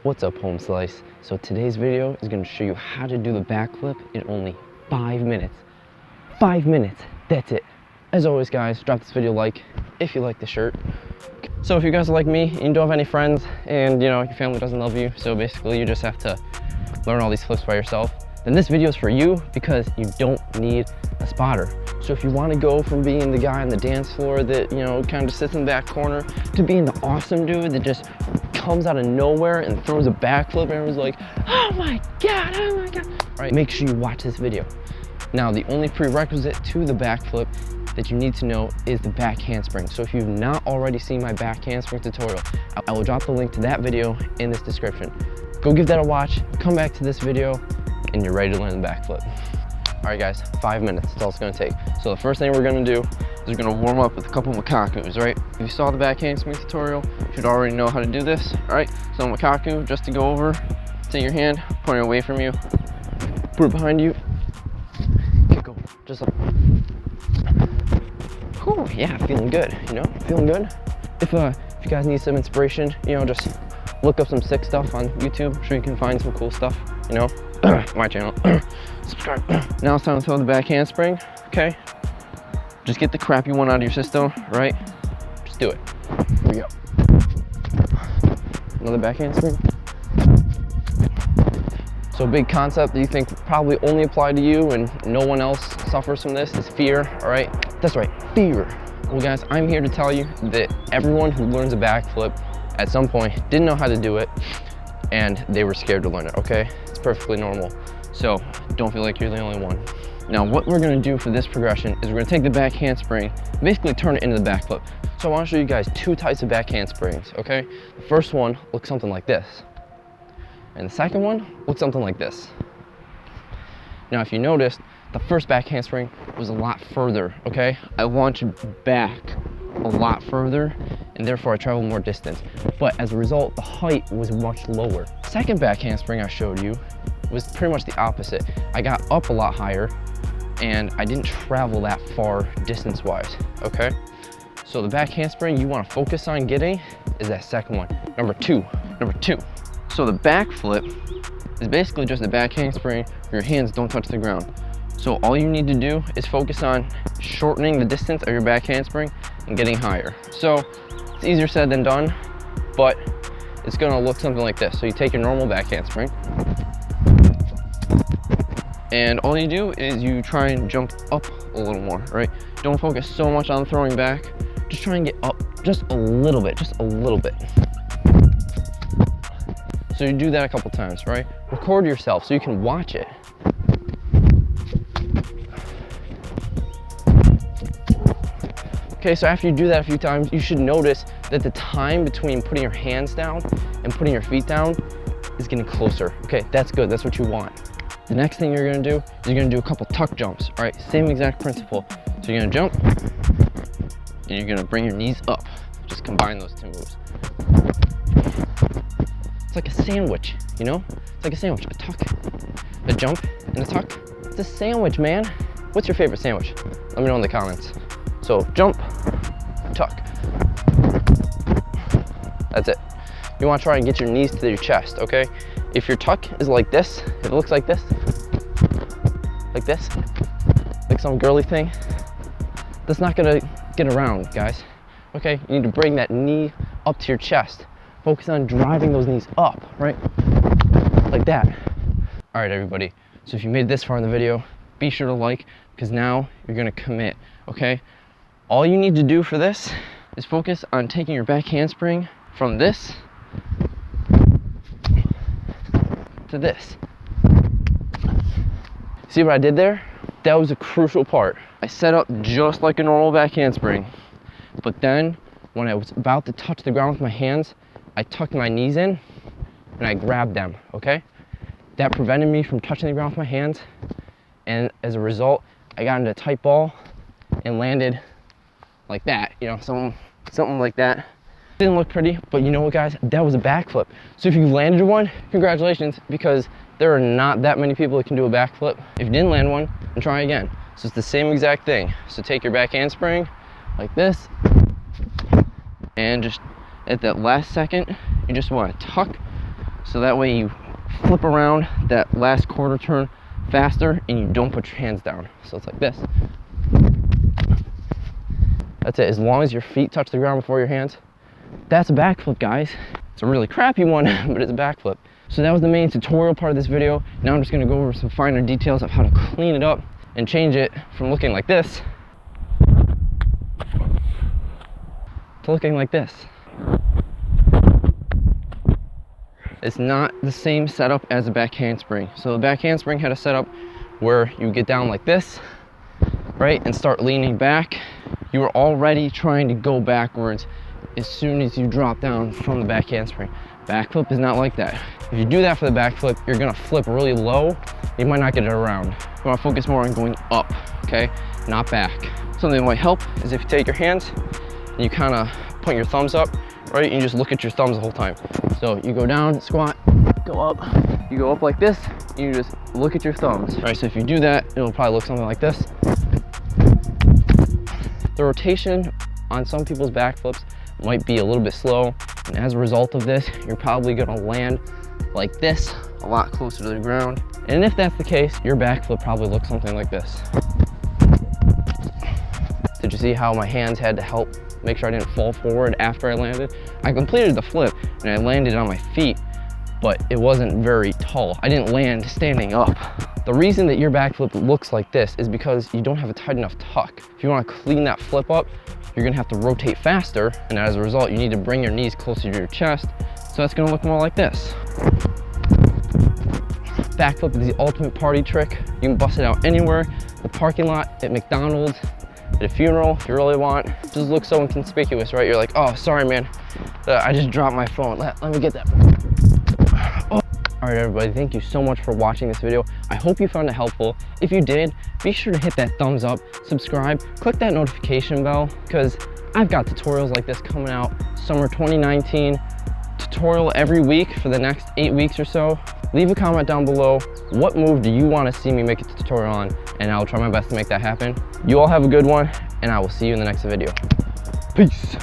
What's up, Home Slice? So today's video is going to show you how to do the backflip in only 5 minutes. 5 minutes, that's it. As always guys, drop this video a like if you like the shirt. So if you guys are like me and you don't have any friends and you know your family doesn't love you, so basically you just have to learn all these flips by yourself, then this video is for you because you don't need a spotter. So if you want to go from being the guy on the dance floor that, you know, kind of sits in the back corner to being the awesome dude that just comes out of nowhere and throws a backflip and everyone's like, oh my god, oh my god. All right, make sure you watch this video. Now, the only prerequisite to the backflip that you need to know is the back handspring. So if you've not already seen my back handspring tutorial, I will drop the link to that video in this description. Go give that a watch, come back to this video, and you're ready to learn the backflip. All right guys, 5 minutes, that's all it's gonna take. So the first thing we're gonna do is we're gonna warm up with a couple makakus, right? If you saw the back handspring tutorial, you should already know how to do this, all right? So makaku, just to go over, take your hand, point it away from you, put it behind you, kick over, just like, whew, yeah, feeling good, you know, feeling good. If you guys need some inspiration, you know, just look up some sick stuff on YouTube. I'm sure you can find some cool stuff, you know. My channel. Subscribe. Now it's time to throw the back handspring, okay? Just get the crappy one out of your system, right? Just do it. Here we go. Another back handspring. So a big concept that you think probably only apply to you and no one else suffers from this is fear, all right? That's right, fear. Well guys, I'm here to tell you that everyone who learns a backflip at some point didn't know how to do it and they were scared to learn it, okay? It's perfectly normal. So don't feel like you're the only one. Now what we're gonna do for this progression is we're gonna take the back handspring, basically turn it into the backflip. So I wanna show you guys two types of back handsprings, okay? The first one looks something like this. And the second one looks something like this. Now if you noticed, the first back handspring was a lot further, okay? I launched back a lot further and therefore I traveled more distance. But as a result, the height was much lower. Second back handspring I showed you was pretty much the opposite. I got up a lot higher and I didn't travel that far distance-wise, okay? So the back handspring you wanna focus on getting is that second one, number two. So the back flip is basically just a back handspring where your hands don't touch the ground. So all you need to do is focus on shortening the distance of your back handspring and getting higher. So it's easier said than done, but it's gonna look something like this. So you take your normal back handspring, and all you do is you try and jump up a little more, right? Don't focus so much on throwing back. Just try and get up just a little bit, just a little bit. So you do that a couple times, right? Record yourself so you can watch it. Okay, so after you do that a few times, you should notice that the time between putting your hands down and putting your feet down is getting closer. Okay, that's good, that's what you want. The next thing you're gonna do is you're gonna do a couple tuck jumps, all right? Same exact principle. So you're gonna jump, and you're gonna bring your knees up. Just combine those two moves. It's like a sandwich, you know? It's like a sandwich, a tuck, a jump, and a tuck. It's a sandwich, man. What's your favorite sandwich? Let me know in the comments. So jump, tuck. That's it. You wanna try and get your knees to your chest, okay? If your tuck is like this, if it looks like this, like some girly thing, that's not gonna get around, guys. Okay, you need to bring that knee up to your chest. Focus on driving those knees up, right? Like that. All right, everybody. So if you made it this far in the video, be sure to like, because now you're gonna commit, okay? All you need to do for this is focus on taking your back handspring from this to this. See what I did there? That was a crucial part. I set up just like a normal back handspring, but then when I was about to touch the ground with my hands, I tucked my knees in and I grabbed them, okay? That prevented me from touching the ground with my hands, and as a result, I got into a tight ball and landed like that, you know, something like that. Didn't look pretty, but you know what guys, that was a backflip. So if you landed one, congratulations, because there are not that many people that can do a backflip. If you didn't land one, then try again. So it's the same exact thing. So take your back handspring like this, and just at that last second, you just want to tuck So that way you flip around that last quarter turn faster and you don't put your hands down. So it's like this. That's it. As long as your feet touch the ground before your hands, that's a backflip, guys. It's a really crappy one, but it's a backflip. So that was the main tutorial part of this video. Now I'm just gonna go over some finer details of how to clean it up and change it from looking like this to looking like this. It's not the same setup as a back handspring. So the back handspring had a setup where you get down like this, right, and start leaning back. You were already trying to go backwards as soon as you drop down from the back handspring. Backflip is not like that. If you do that for the backflip, you're gonna flip really low. You might not get it around. You wanna focus more on going up, okay? Not back. Something that might help is if you take your hands and you kinda point your thumbs up, right? And you just look at your thumbs the whole time. So you go down, squat, go up. You go up like this, and you just look at your thumbs. All right, so if you do that, it'll probably look something like this. The rotation on some people's backflips might be a little bit slow, and as a result of this, you're probably gonna land like this, a lot closer to the ground. And if that's the case, your backflip probably looks something like this. Did you see how my hands had to help make sure I didn't fall forward after I landed? I completed the flip and I landed on my feet, but it wasn't very tall. I didn't land standing up. The reason that your backflip looks like this is because you don't have a tight enough tuck. If you want to clean that flip up, you're gonna have to rotate faster, and as a result, you need to bring your knees closer to your chest, so that's gonna look more like this. Backflip is the ultimate party trick. You can bust it out anywhere, the parking lot, at McDonald's, at a funeral, if you really want. It just looks so inconspicuous, right? You're like, oh, sorry, man. I just dropped my phone. Let me get that. Oh. All right, everybody, thank you so much for watching this video. I hope you found it helpful. If you did, be sure to hit that thumbs up, subscribe, click that notification bell, because I've got tutorials like this coming out summer 2019. Tutorial every week for the next 8 weeks or so. Leave a comment down below. What move do you want to see me make a tutorial on? And I'll try my best to make that happen. You all have a good one, and I will see you in the next video. Peace.